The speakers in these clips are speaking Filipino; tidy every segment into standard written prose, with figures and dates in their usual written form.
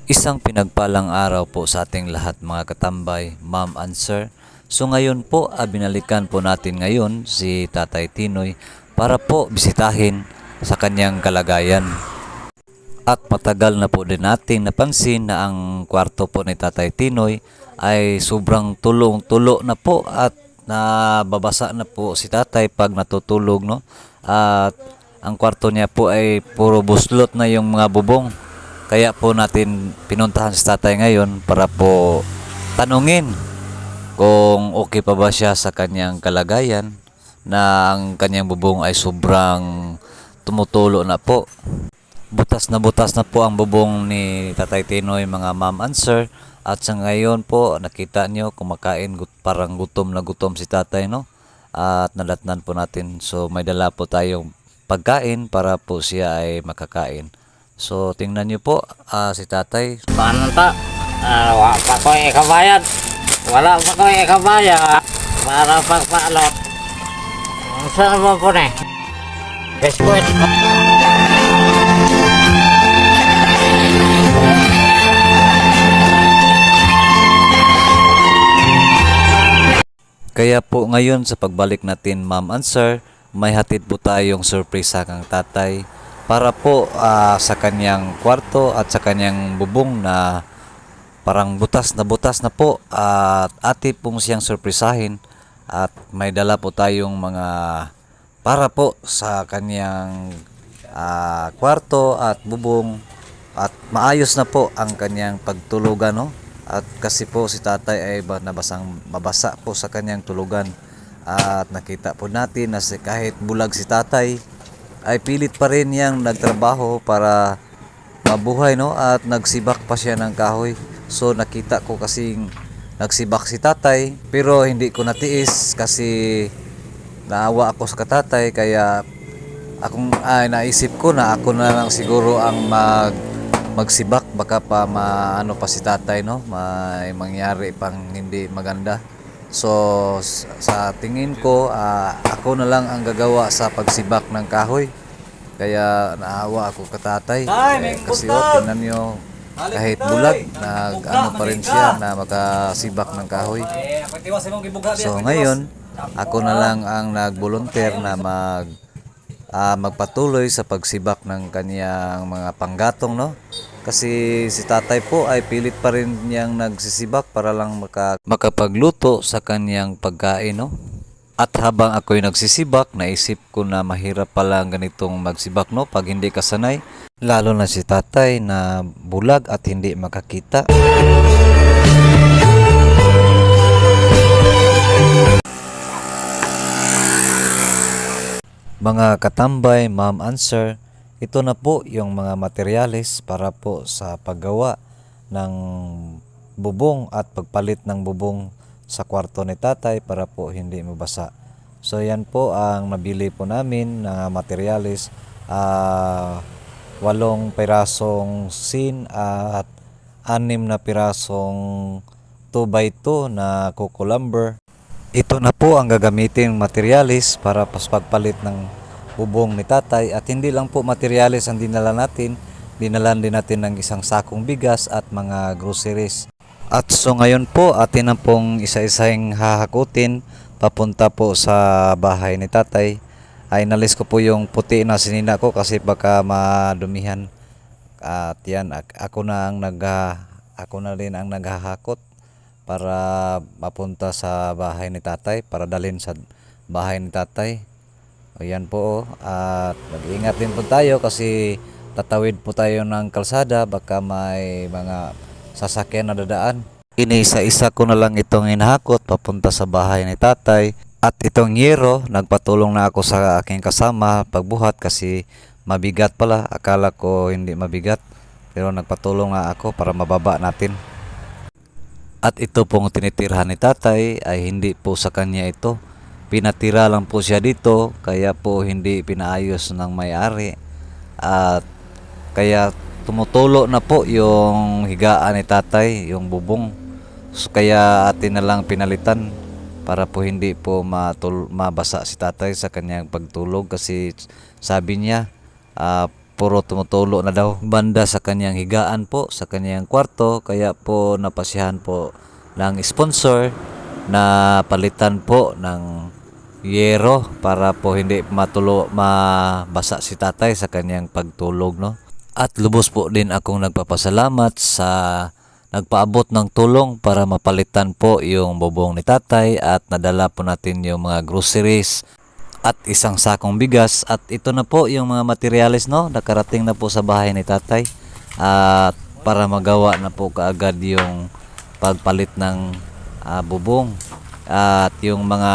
Isang pinagpalang araw po sa ating lahat mga katambay, ma'am and sir. So ngayon po, binalikan po natin ngayon si Tatay Tinoy para po bisitahin sa kanyang kalagayan. At matagal na po din nating napansin na ang kwarto po ni Tatay Tinoy ay sobrang tulong-tulo na po at nababasa na po si Tatay pag natutulog, no? At ang kwarto niya po ay puro buslot na yung mga bubong. Kaya po natin pinuntahan si Tatay ngayon para po tanungin kung okay pa ba siya sa kanyang kalagayan na ang kanyang bubong ay sobrang tumutulo na po. Butas na po ang bubong ni Tatay Tinoy mga ma'am and sir. At sa ngayon po nakita nyo kumakain parang gutom na gutom si Tatay, no? At nadatnan po natin. So may dala po tayong pagkain para po siya ay makakain. So tingnan nyo po si Tatay. Paano ta? Wala pa ko ikabayad. Wala pa ko ikabayad. Para pagpalot. Saan mo po na? Biskuit. Kaya po ngayon sa pagbalik natin ma'am and sir, may hatid po tayong surprise sa kang Tatay para po sa kanyang kwarto at sa kanyang bubong na parang butas na po at ati pong siyang surprisahin at may dala po tayong mga para po sa kanyang kwarto at bubong at maayos na po ang kanyang pagtulugan, no? At kasi po si Tatay ay mabasa po sa kanyang tulugan at nakita po natin na kahit bulag si Tatay ay pilit pa rin niyang nagtrabaho para mabuhay, no? At nagsibak pa siya ng kahoy. So nakita ko kasing nagsibak si Tatay pero hindi ko natiis kasi naawa ako sa Tatay kaya naisip ko na ako na lang siguro ang magsibak baka pa maano pa si Tatay, no? May mangyari pang hindi maganda. So sa tingin ko ako na lang ang gagawa sa pagsibak ng kahoy. Kaya naawa ako kay Tatay. Kasi tingnan nyo kahit bulag ano pa rin siya na makasibak ng kahoy. So ngayon ako na lang ang nag-volunteer na magpatuloy sa pagsibak ng kaniyang mga panggatong, no? Kasi si Tatay po ay pilit pa rin niyang nagsisibak para lang makapagluto sa kaniyang pagkain, no? At habang ako'y nagsisibak, naisip ko na mahirap pala ang ganitong magsibak, no? Pag hindi ka sanay, lalo na si Tatay na bulag at hindi makakita. Mga katambay, ma'am and sir, ito na po yung mga materyales para po sa paggawa ng bubong at pagpalit ng bubong sa kwarto ni Tatay para po hindi mabasa. So yan po ang nabili po namin na materyales, 8 pirasong sin at 6 na pirasong 2x2 na coco lumber. Ito na po ang gagamitin materyales para pagpalit ng bubong ni Tatay at hindi lang po materyales ang dinala natin, dinalan din natin ng isang sakong bigas at mga groceries. At so ngayon po atin na pong isa-isang hahakutin papunta po sa bahay ni Tatay. Ay nalis ko po yung puti na sinina ko kasi baka madumihan. At yan ako na rin ang naghahakot para mapunta sa bahay ni Tatay, para dalhin sa bahay ni Tatay. Ayan po, at mag-ingat din po tayo kasi tatawid po tayo ng kalsada, baka may mga sasakyan na dadaan. Inisa-isa ko na lang itong inahakot papunta sa bahay ni Tatay. At itong yero, nagpatulong na ako sa aking kasama pagbuhat kasi mabigat pala. Akala ko hindi mabigat, pero nagpatulong na ako para mababa natin. At ito pong tinitirhan ni Tatay ay hindi po sa kanya ito. Pinatira lang po siya dito kaya po hindi pinaayos ng may-ari. At kaya tumutulo na po yung higaan ni Tatay, yung bubong. So, kaya atin na lang pinalitan para po hindi po mabasa si Tatay sa kanyang pagtulog kasi sabi niya puro tumutulo na daw banda sa kanyang higaan po sa kanyang kwarto, kaya po napasihan po ng sponsor na palitan po ng yero para po hindi mabasa si tatay sa kanyang pagtulog, no. At lubos po din akong nagpapasalamat sa nagpaabot ng tulong para mapalitan po yung bubong ni tatay, at nadala po natin yung mga groceries at isang sakong bigas, at ito na po yung mga materyales, no, nakarating na po sa bahay ni tatay, at para magawa na po kaagad yung pagpalit ng bubong. At yung mga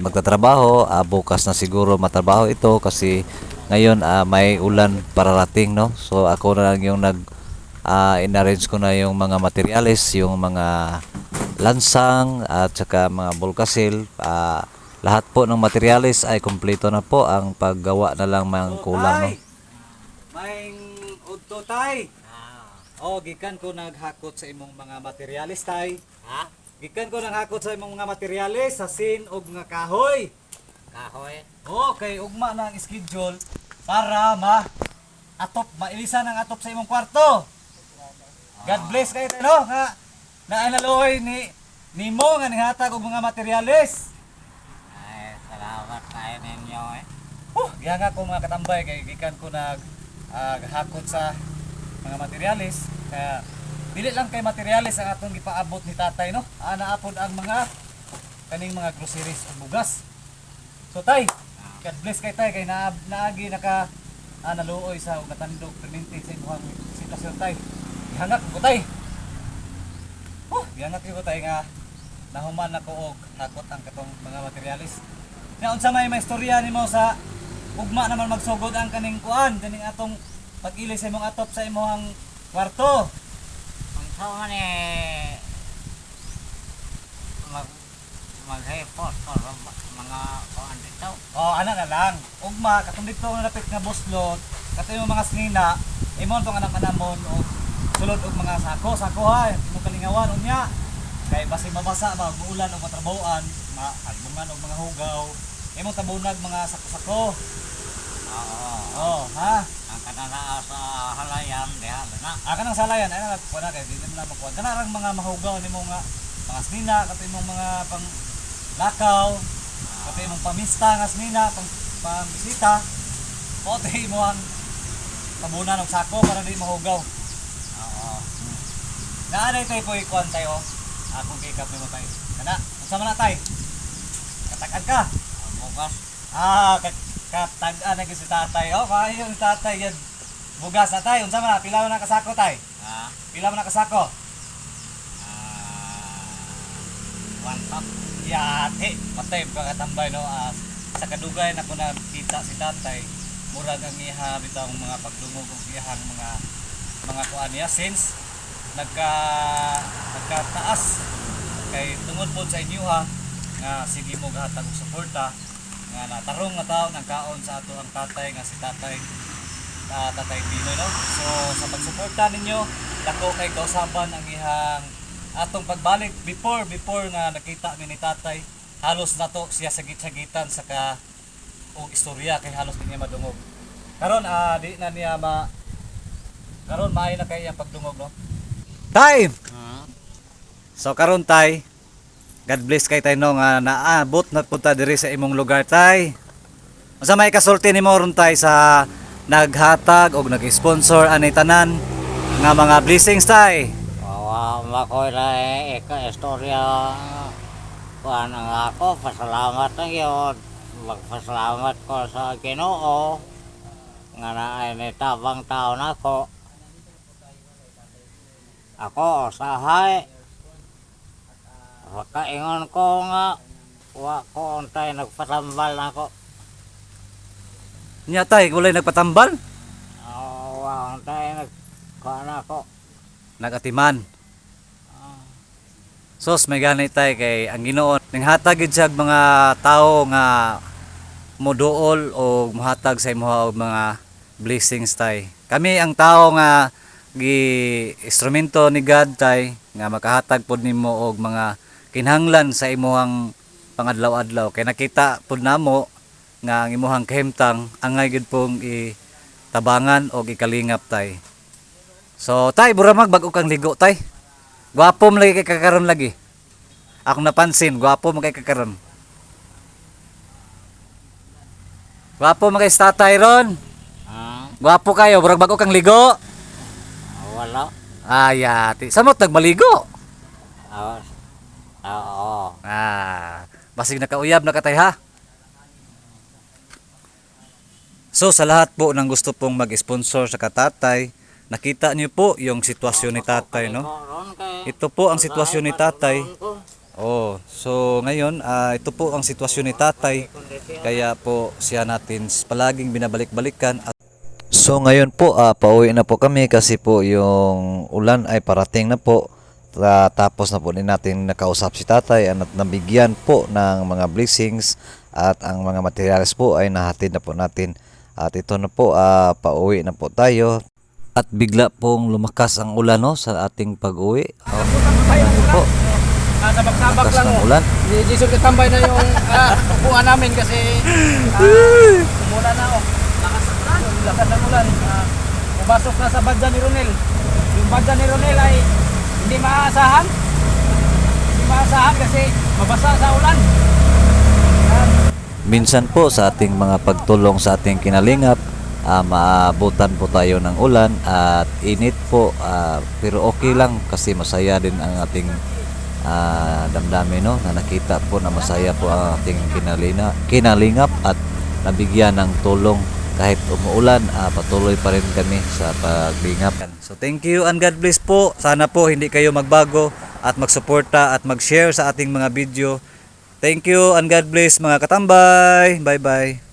magtatrabaho, bukas na siguro matrabaho ito kasi ngayon may ulan pararating, no. So ako na lang yung inarrange ko na yung mga materyales, yung mga lansang at saka mga bulkasil. Lahat po ng materyales ay kumpleto na po, ang paggawa na lang mang kulang, no. May udto tay. Oh, gikan ko naghakot sa imong mga materialis tay. Ha? Gikan ko naghakot sa imong mga materialis sa sin og nga kahoy. Kahoy? Okay, ugma na ang schedule para mailisan ang atop sa imong kwarto. God bless kayo tayo, no? Nga naanaluoy nimo nga nihatag og mga materialis. Ay, salamat kayo ninyo eh. Giya nga ko mga katambay kay gikan ko naghakot sa mga materialis. Kaya dili lang kay materialis ang atong gipaabot ni tatay, no. Naapod ang mga kaning mga groceries ug bugas. So tay, God bless kay tay kay naagi naluoy sa ug natandog perminti sa imong sitwasyon tay. Gihangak ko tay. Gihangak ko tay nga nahuman ako og hakot ang katong mga materialis. Nya unsa may istorya nimo sa ugma naman magsugod ang kaning kuan, kaning atong pag-ili sa imong atop sa imong kwarto. Ang tao ni maghipot ko mga kuan dito. Ana na lang. Ugma katong dito nga napit nga buslot, kato yung mga snina, imon tong anak-anamon og sulod og mga sako ha, imong kalingawan unya. Kay basi mabasa ba muulan og matrabahoan, maalbungan og mga hugaw, imong tabunag mga sako-sako. Oo. Ha. Ang kanana sa halayan, diha na. Kanang salayan ay na kuan kay dili man makuha. Kanang mga mahugaw nimo nga mga snina, kato imong mga pang lakaw, kato imong pamista nga snina, pang bisita. Pote mo ang tabunan og sako para di mahugaw. Oo. Naanay tayo po ikuan tayo. Akong kikap nimo tayo. Kana, unsa man na tay? Katag-an ka. Bukas. Katag-an na si tatay. Kayo yung tatay yan. Bugas na tayo. Unsa man na? Pila man na kasako tay? Ha? Pila man na kasako? One top. Yate. Patay ka katambay no. Sa kadugay na ko nakita si tatay. Murag ang iha bitang mga pagdungog og iyang mga kuan niya since nagkataas kay tungod po sa inyo ha nga sige mo gahatag og suporta nga natarong nga taon ang kaon sa ato ang tatay nga si tatay Pinoy, no. So sa pagsuporta ninyo dako kay kausaban ang ihang atong pagbalik before nga nakita mi ni tatay, halos nato siya sagit-sagitan sa og istorya kay halos di niya madungog. Karon di na niya karon maay na kay iyang pagdungog, no. Tay. So karon tay, God bless kay tay no nga naabot na punta diri sa imong lugar tay. Unsa may kasulti nimo ron tay sa naghatag og nag-sponsor anay tanan nga mga blessings tay? Makoy na istorya kuan ang ako, pasalamat na yun. Magpasalamat ko sa Ginoo nga naay nitabang taon ako. Ako usahay. Pagkaingon ko nga wa ko untay nagpatambal nako. Nya tay, walay nagpatambal? Wa untay nagkuan ako. Nagatiman. Sos may ganit tay kay ang Ginoo ninghatag gid siya mga tawo nga moduol o mohatag sa imo og mga blessings tay. Kami ang tawo nga instrumento ni God tay nga makahatag pod nimo og mga kinahanglan sa imong pangadlaw-adlaw kay nakita pod namo nga ang imuhang kahimtang angay gid pong tabangan o ikalingap tay. So tay buramag bag-o kang ligo tay. Gwapo mo lagi kay kakaron lagi. Ako napansin, gwapo mo kay kakaron. Gwapo mo kay tatay ron. Gwapo kayo, burag bag-o kang ligo. Wala. Ayati, samot nagmaligo. Oo. Basig nakauyab na katay ha. So sa lahat po ng gusto pong mag-sponsor sa katatay, nakita niyo po yung sitwasyon ni tatay, no? Ito po ang sitwasyon ni tatay. Oh, so ngayon, ito po ang sitwasyon ni tatay. Kaya po siya natin palaging binabalik-balikan. So ngayon po pauwi na po kami kasi po yung ulan ay parating na po. Tapos na po din natin nakausap si tatay at nabigyan po ng mga blessings at ang mga materials po ay nahatid na po natin. At ito na po, pauwi na po tayo. At bigla pong lumakas ang ulan, no, sa ating pag-uwi. Po, Sabak-sabak lakas lang ng oh. ulan. Di Jason katambay na yung upuan namin kasi umulan na oh. Lakas ng ulan. Pumasok na sa badya ni Ronel. Yung badya ni Ronel ay hindi maasahan. Hindi maasahan kasi mabasa sa ulan. Minsan po sa ating mga pagtulong sa ating kinalingap, maabutan po tayo ng ulan at init po, pero okay lang kasi masaya din ang ating damdamin, no, na nakita po na masaya po ang ating kinalingap at nabigyan ng tulong kahit umuulan, patuloy pa rin kami sa paglingap. So thank you and God bless po. Sana po hindi kayo magbago at magsuporta at mag-share sa ating mga video. Thank you and God bless mga katambay. Bye bye.